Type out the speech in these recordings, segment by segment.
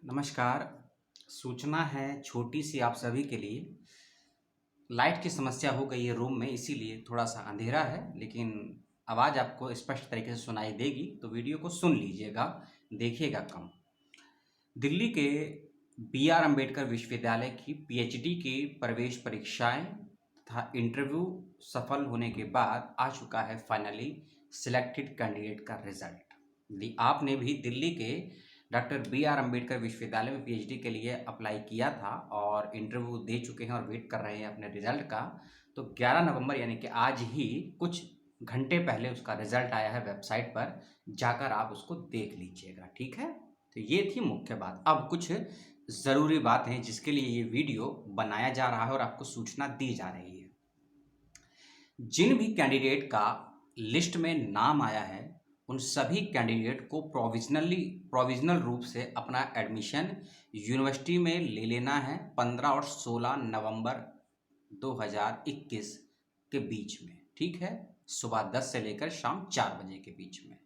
नमस्कार। सूचना है छोटी सी आप सभी के लिए। लाइट की समस्या हो गई है रूम में, इसीलिए थोड़ा-सा अंधेरा है, लेकिन आवाज़ आपको स्पष्ट तरीके से सुनाई देगी, तो वीडियो को सुन लीजिएगा, देखिएगा कम। दिल्ली के बी आर अम्बेडकर विश्वविद्यालय की पीएचडी की प्रवेश परीक्षाएँ तथा इंटरव्यू सफल होने के बाद आ चुका है फाइनली सिलेक्टेड कैंडिडेट का रिज़ल्ट। यदि आपने भी दिल्ली के डॉक्टर बी आर अम्बेडकर विश्वविद्यालय में पीएचडी के लिए अप्लाई किया था और इंटरव्यू दे चुके हैं और वेट कर रहे हैं अपने रिज़ल्ट का, तो 11 नवंबर यानी कि आज ही कुछ घंटे पहले उसका रिज़ल्ट आया है वेबसाइट पर, जाकर आप उसको देख लीजिएगा, ठीक है? तो ये थी मुख्य बात। अब कुछ ज़रूरी बात है जिसके लिए ये वीडियो बनाया जा रहा है और आपको सूचना दी जा रही है। जिन भी कैंडिडेट का लिस्ट में नाम आया है, उन सभी कैंडिडेट को प्रोविज़नल रूप से अपना एडमिशन यूनिवर्सिटी में ले लेना है 15 और 16 नवंबर 2021 के बीच में, ठीक है? सुबह 10 से लेकर शाम 4 बजे के बीच में।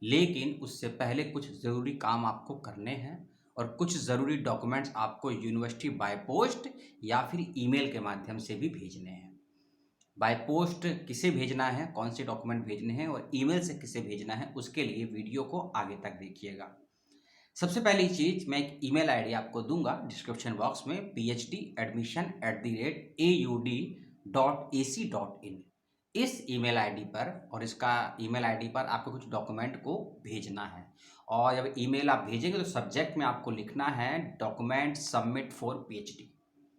लेकिन उससे पहले कुछ ज़रूरी काम आपको करने हैं और कुछ ज़रूरी डॉक्यूमेंट्स आपको यूनिवर्सिटी बाय पोस्ट या फिर ईमेल के माध्यम से भी भेजने हैं। बाय पोस्ट किसे भेजना है, कौन से डॉक्यूमेंट भेजने हैं और ईमेल से किसे भेजना है, उसके लिए वीडियो को आगे तक देखिएगा। सबसे पहली चीज़, मैं एक ईमेल आईडी आपको दूंगा डिस्क्रिप्शन बॉक्स में, phd@aud.ac.in। इस ईमेल आईडी पर और इसका ईमेल आईडी पर आपको कुछ डॉक्यूमेंट को भेजना है और जब ईमेल आप भेजेंगे तो सब्जेक्ट में आपको लिखना है डॉक्यूमेंट सबमिट फॉर पीएचडी।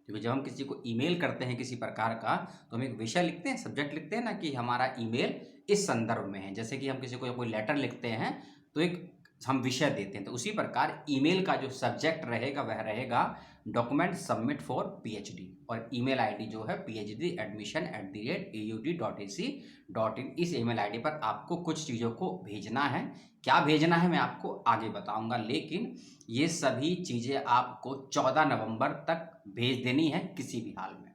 क्योंकि जब हम किसी को ईमेल करते हैं किसी प्रकार का, तो हम एक विषय लिखते हैं, सब्जेक्ट लिखते हैं ना, कि हमारा ईमेल इस संदर्भ में है। जैसे कि हम किसी को कोई लेटर लिखते हैं तो एक हम विषय देते हैं, तो उसी प्रकार ईमेल का जो सब्जेक्ट रहेगा वह रहेगा डॉक्यूमेंट सबमिट फॉर पीएचडी और ईमेल आईडी जो है phd@aud.ac.in। इस ईमेल आईडी पर आपको कुछ चीज़ों को भेजना है। क्या भेजना है मैं आपको आगे बताऊंगा, लेकिन ये सभी चीज़ें आपको 14 नवंबर तक भेज देनी है किसी भी हाल में।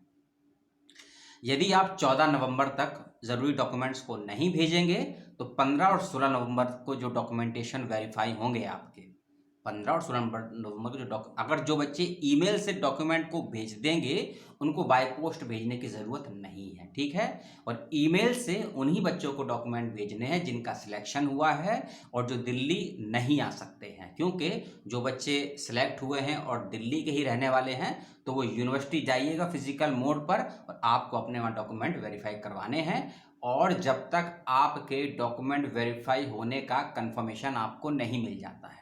यदि आप 14 नवंबर तक ज़रूरी डॉक्यूमेंट्स को नहीं भेजेंगे तो 15 और 16 नवंबर को जो डॉक्यूमेंटेशन वेरीफाई होंगे आपके, 15 और 16 नवंबर को अगर जो बच्चे ईमेल से डॉक्यूमेंट को भेज देंगे उनको बाय पोस्ट भेजने की ज़रूरत नहीं है, ठीक है? और ईमेल से उन्हीं बच्चों को डॉक्यूमेंट भेजने हैं जिनका सिलेक्शन हुआ है और जो दिल्ली नहीं आ सकते हैं, क्योंकि जो बच्चे सिलेक्ट हुए हैं और दिल्ली के ही रहने वाले हैं तो वो यूनिवर्सिटी जाइएगा फिजिकल मोड पर और आपको अपने वहाँ डॉक्यूमेंट वेरीफाई करवाने हैं। और जब तक आपके डॉक्यूमेंट वेरीफाई होने का कंफर्मेशन आपको नहीं मिल जाता है,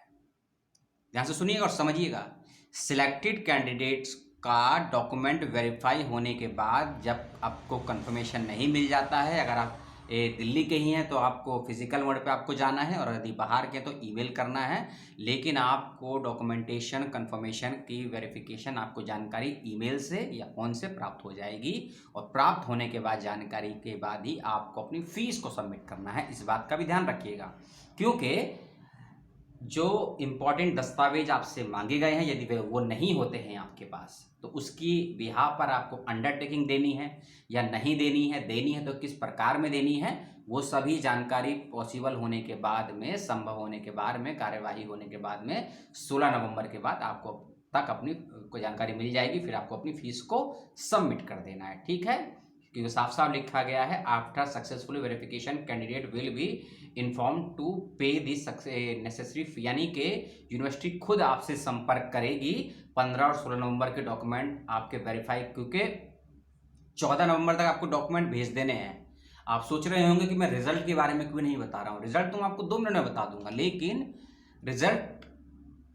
ध्यान से सुनिएगा और समझिएगा, सिलेक्टेड कैंडिडेट्स का डॉक्यूमेंट वेरीफाई होने के बाद जब आपको कंफर्मेशन नहीं मिल जाता है, अगर आप दिल्ली के ही हैं तो आपको फिजिकल मोड पे आपको जाना है और यदि बाहर के तो ईमेल करना है, लेकिन आपको डॉक्यूमेंटेशन कंफर्मेशन की वेरिफिकेशन आपको जानकारी ईमेल से या फ़ोन से प्राप्त हो जाएगी और प्राप्त होने के बाद जानकारी के बाद ही आपको अपनी फ़ीस को सबमिट करना है। इस बात का भी ध्यान रखिएगा, क्योंकि जो इम्पोर्टेंट दस्तावेज आपसे मांगे गए हैं यदि वो नहीं होते हैं आपके पास, तो उसकी बिहाफ पर आपको अंडरटेकिंग देनी है या नहीं देनी है तो किस प्रकार में देनी है, वो सभी जानकारी पॉसिबल होने के बाद में, संभव होने के बाद में, कार्यवाही होने के बाद में 16 नवंबर के बाद आपको तक अपनी को जानकारी मिल जाएगी। फिर आपको अपनी फीस को सबमिट कर देना है, ठीक है? क्योंकि साफ साफ लिखा गया है, after successful verification candidate will be inform to pay this necessary fee, यानी कि यूनिवर्सिटी खुद आपसे संपर्क करेगी 15 और 16 नवंबर के डॉक्यूमेंट आपके वेरीफाई, क्योंकि 14 नवंबर तक आपको डॉक्यूमेंट भेज देने हैं। आप सोच रहे होंगे कि मैं रिजल्ट के बारे में क्यों नहीं बता रहा हूँ, रिजल्ट तो मैं आपको 2 मिनट में बता दूंगा, लेकिन रिजल्ट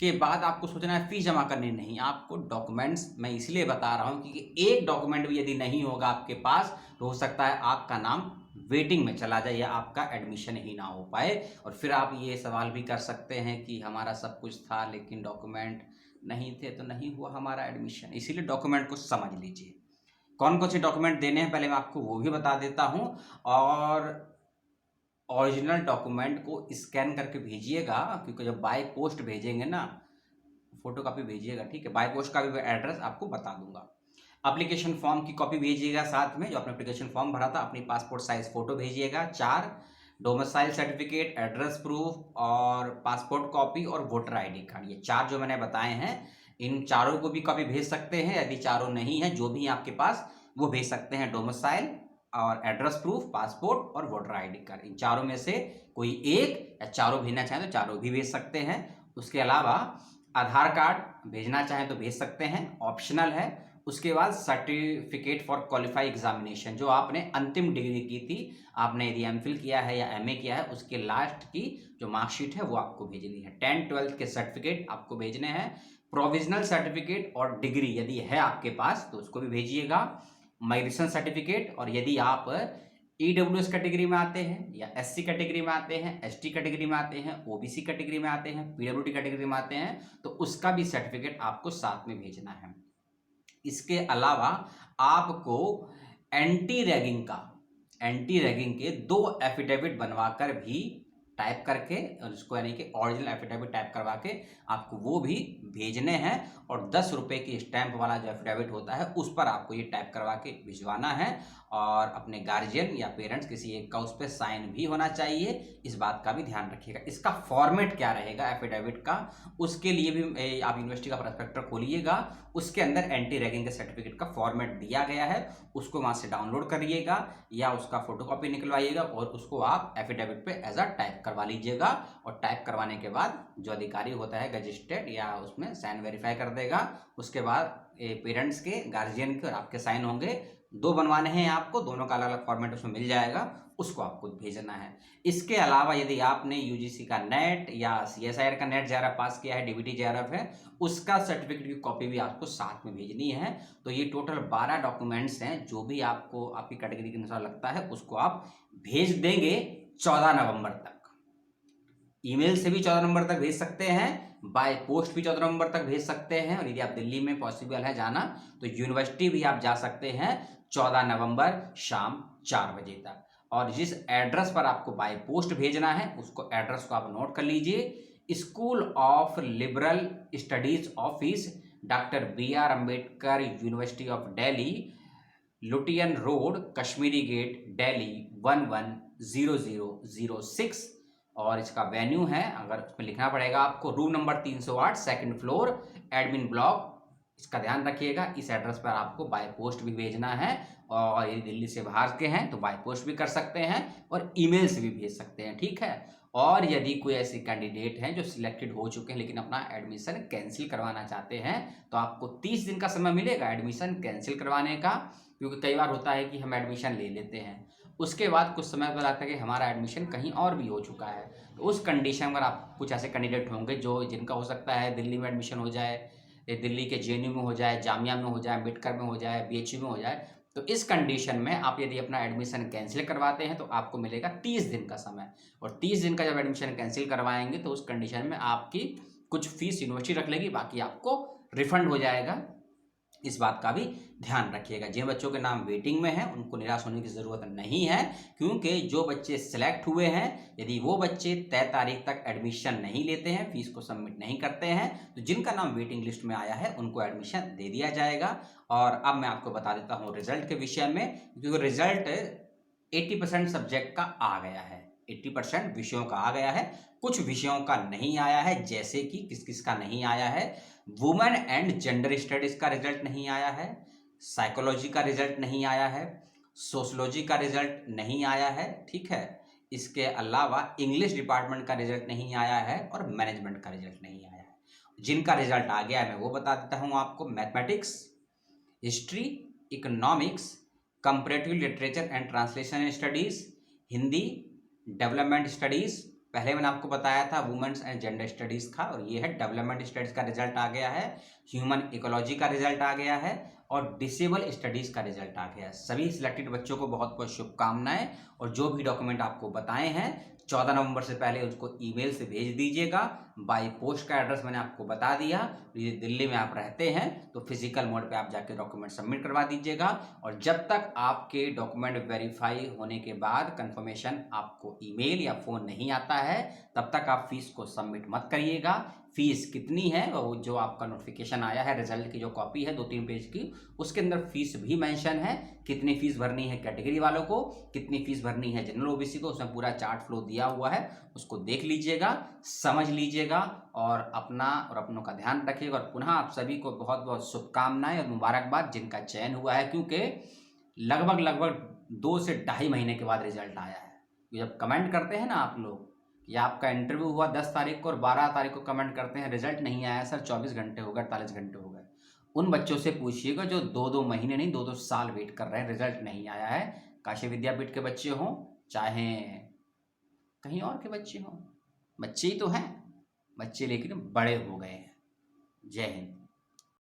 के बाद आपको सोचना है फीस जमा करनी नहीं, आपको डॉक्यूमेंट्स मैं इसलिए बता रहा हूँ क्योंकि एक डॉक्यूमेंट भी यदि नहीं होगा आपके पास तो हो सकता है आपका नाम वेटिंग में चला जाए या आपका एडमिशन ही ना हो पाए, और फिर आप ये सवाल भी कर सकते हैं कि हमारा सब कुछ था लेकिन डॉक्यूमेंट नहीं थे तो नहीं हुआ हमारा एडमिशन। इसीलिए डॉक्यूमेंट को समझ लीजिए, कौन कौन से डॉक्यूमेंट देने हैं पहले मैं आपको वो भी बता देता हूँ। और ओरिजिनल डॉक्यूमेंट को स्कैन करके भेजिएगा, क्योंकि जब बाय पोस्ट भेजेंगे ना, फोटो कॉपी भेजिएगा, ठीक है? बाय पोस्ट का भी एड्रेस आपको बता दूंगा। एप्लीकेशन फॉर्म की कॉपी भेजिएगा साथ में, जो आपने एप्लीकेशन फॉर्म भरा था, अपनी पासपोर्ट साइज फोटो भेजिएगा 4, डोमिसाइल सर्टिफिकेट, एड्रेस प्रूफ और पासपोर्ट कॉपी और वोटर आईडी कार्ड, ये 4 जो मैंने बताए हैं, इन चारों को भी कॉपी भेज सकते हैं। यदि चारों नहीं है, जो भी आपके पास, वो भेज सकते हैं। डोमिसाइल और एड्रेस प्रूफ, पासपोर्ट और वोटर आईडी कार्ड, इन चारों में से कोई एक या चारों भेजना चाहें तो चारों भी भेज सकते हैं। उसके अलावा आधार कार्ड भेजना चाहें तो भेज सकते हैं, ऑप्शनल है। उसके बाद सर्टिफिकेट फॉर क्वालिफाई एग्जामिनेशन, जो आपने अंतिम डिग्री की थी, आपने यदि एमफिल किया है या एमए किया है, उसके लास्ट की जो मार्कशीट है वो आपको भेजनी है। 10th-12th के सर्टिफिकेट आपको भेजने हैं। प्रोविजनल सर्टिफिकेट और डिग्री यदि है आपके पास तो उसको भी भेजिएगा। माइग्रेशन सर्टिफिकेट, और यदि आप ईडब्ल्यूएस कैटेगरी में आते हैं या एससी कैटेगरी में आते हैं, एसटी कैटेगरी में आते हैं, ओबीसी कैटेगरी में आते हैं, पीडब्ल्यूडी कैटेगरी में आते हैं, तो उसका भी सर्टिफिकेट आपको साथ में भेजना है। इसके अलावा आपको एंटी रैगिंग के 2 एफिडेविट बनवाकर भी टाइप करके, और उसको यानी कि ओरिजिनल एफिडेविट टाइप करवा के आपको वो भी भेजने हैं। और 10 रुपये की स्टैंप वाला जो एफिडेविट होता है उस पर आपको ये टाइप करवा के भिजवाना है, और अपने गार्जियन या पेरेंट्स किसी एक का उस पर साइन भी होना चाहिए। इस बात का भी ध्यान रखिएगा। इसका फॉर्मेट क्या रहेगा एफिडेविट का, उसके लिए भी आप यूनिवर्सिटी का प्रोस्पेक्टर खोलिएगा, उसके अंदर एंटी रैगिंग के सर्टिफिकेट का फॉर्मेट दिया गया है, उसको वहाँ से डाउनलोड करिएगा या उसका फोटोकॉपी निकलवाइएगा और उसको आप एफिडेविट पे एज अ टाइप करवा लीजिएगा। और टाइप करवाने के बाद जो अधिकारी होता है गजिस्ट्रेड या उसमें साइन वेरीफाई कर देगा। उसके बाद पेरेंट्स के, गार्जियन के और आपके साइन होंगे। 2 बनवाने हैं आपको, दोनों का अलग अलग फॉर्मेट उसमें मिल जाएगा, उसको आपको भेजना है। इसके अलावा यदि आपने यूजीसी का नेट या सीएसआईआर का नेट जेआरएफ पास किया है, डीबीटी जेआरएफ है, उसका सर्टिफिकेट की कॉपी भी आपको साथ में भेजनी है। तो ये टोटल 12 डॉक्यूमेंट्स हैं, जो भी आपको आपकी कैटेगरी के अनुसार लगता है उसको आप भेज देंगे 14 नवंबर तक। ईमेल से भी 14 नवंबर तक भेज सकते हैं, बाय पोस्ट भी 14 नवंबर तक भेज सकते हैं, और यदि आप दिल्ली में पॉसिबल है जाना तो यूनिवर्सिटी भी आप जा सकते हैं 14 नवंबर शाम 4 बजे तक। और जिस एड्रेस पर आपको बाय पोस्ट भेजना है उसको एड्रेस को आप नोट कर लीजिए। School of liberal studies office, doctor BR Ambedkar university of Delhi, Lutyens road, Kashmiri gate, Delhi 110006। और इसका वेन्यू है, अगर उसमें लिखना पड़ेगा आपको, room number 308, second floor, admin block. इसका ध्यान रखिएगा। इस एड्रेस पर आपको बाय पोस्ट भी भेजना है, और यदि दिल्ली से बाहर के हैं तो बाय पोस्ट भी कर सकते हैं और ईमेल से भी भेज सकते हैं, ठीक है। और यदि कोई ऐसे कैंडिडेट हैं जो सिलेक्टेड हो चुके हैं लेकिन अपना एडमिशन कैंसिल करवाना चाहते हैं, तो आपको 30 दिन का समय मिलेगा एडमिशन कैंसिल करवाने का। क्योंकि कई बार होता है कि हम एडमिशन ले लेते हैं, उसके बाद कुछ समय पर लगता है कि हमारा एडमिशन कहीं और भी हो चुका है। तो उस कंडीशन में आप, कुछ ऐसे कैंडिडेट होंगे जो जिनका हो सकता है दिल्ली में एडमिशन हो जाए, दिल्ली के जेएनयू में हो जाए, जामिया में हो जाए, अम्बेडकर में हो जाए, बीएचयू में हो जाए, तो इस कंडीशन में आप यदि अपना एडमिशन कैंसिल करवाते हैं तो आपको मिलेगा 30 दिन का समय। और 30 दिन का जब एडमिशन कैंसिल करवाएंगे तो उस कंडीशन में आपकी कुछ फीस यूनिवर्सिटी रख लेगी, बाकी आपको रिफंड हो जाएगा। इस बात का भी ध्यान रखिएगा। जिन बच्चों के नाम वेटिंग में हैं उनको निराश होने की ज़रूरत नहीं है, क्योंकि जो बच्चे सिलेक्ट हुए हैं, यदि वो बच्चे तय तारीख तक एडमिशन नहीं लेते हैं, फीस को सबमिट नहीं करते हैं, तो जिनका नाम वेटिंग लिस्ट में आया है उनको एडमिशन दे दिया जाएगा। और अब मैं आपको बता देता हूँ रिजल्ट के विषय में, क्योंकि रिजल्ट 80% सब्जेक्ट का आ गया है, 80% विषयों का आ गया है, कुछ विषयों का नहीं आया है। जैसे कि किस किस का नहीं आया है, वुमेन एंड जेंडर स्टडीज का रिजल्ट नहीं आया है, साइकोलॉजी का रिजल्ट नहीं आया है, सोशलॉजी का रिजल्ट नहीं आया है, ठीक है। इसके अलावा इंग्लिश डिपार्टमेंट का रिजल्ट नहीं आया है और मैनेजमेंट का रिजल्ट नहीं आया है। जिनका रिजल्ट आ गया है मैं वो बता देता हूँ आपको। Mathematics, history, economics, comparative literature and translation studies, Hindi, development studies, पहले मैंने आपको बताया था वुमेन्स एंड जेंडर स्टडीज़ का, और ये है डेवलपमेंट स्टडीज़ का रिजल्ट आ गया है। ह्यूमन इकोलॉजी का रिजल्ट आ गया है और डिसेबल स्टडीज़ का रिजल्ट आ गया है। सभी सिलेक्टेड बच्चों को बहुत बहुत शुभकामनाएं। और जो भी डॉक्यूमेंट आपको बताए हैं 14 नवंबर से पहले उसको ईमेल से भेज दीजिएगा। बाय पोस्ट का एड्रेस मैंने आपको बता दिया। यदि दिल्ली में आप रहते हैं तो फिजिकल मोड पे आप जाके डॉक्यूमेंट सबमिट करवा दीजिएगा। और जब तक आपके डॉक्यूमेंट वेरीफाई होने के बाद कंफर्मेशन आपको ईमेल या फ़ोन नहीं आता है, तब तक आप फीस को सबमिट मत करिएगा। फीस कितनी है, वो जो आपका नोटिफिकेशन आया है रिजल्ट की जो कॉपी है 2-3 पेज की, उसके अंदर फीस भी मेंशन है, कितनी फीस भरनी है कैटेगरी वालों को, कितनी फीस भरनी है जनरल ओबीसी को, उसमें पूरा चार्ट फ्लो दिया हुआ है। उसको देख लीजिएगा, समझ लीजिएगा और अपना और अपनों का ध्यान रखिएगा। और पुनः आप सभी को बहुत बहुत शुभकामनाएं और मुबारकबाद जिनका चयन हुआ है, क्योंकि लगभग 2 से 2.5 महीने के बाद रिजल्ट आया है। जब कमेंट करते हैं ना आप लोग, या आपका इंटरव्यू हुआ 10 तारीख को और 12 तारीख को कमेंट करते हैं रिजल्ट नहीं आया सर, 24 घंटे हो गए, 48 घंटे हो गए, उन बच्चों से पूछिएगा जो 2-2 महीने नहीं 2-2 साल वेट कर रहे हैं, रिजल्ट नहीं आया है। काशी विद्यापीठ के बच्चे हों चाहे कहीं और के बच्चे हों, बच्चे ही तो हैं बच्चे, लेकिन बड़े हो गए हैं। जय हिंद।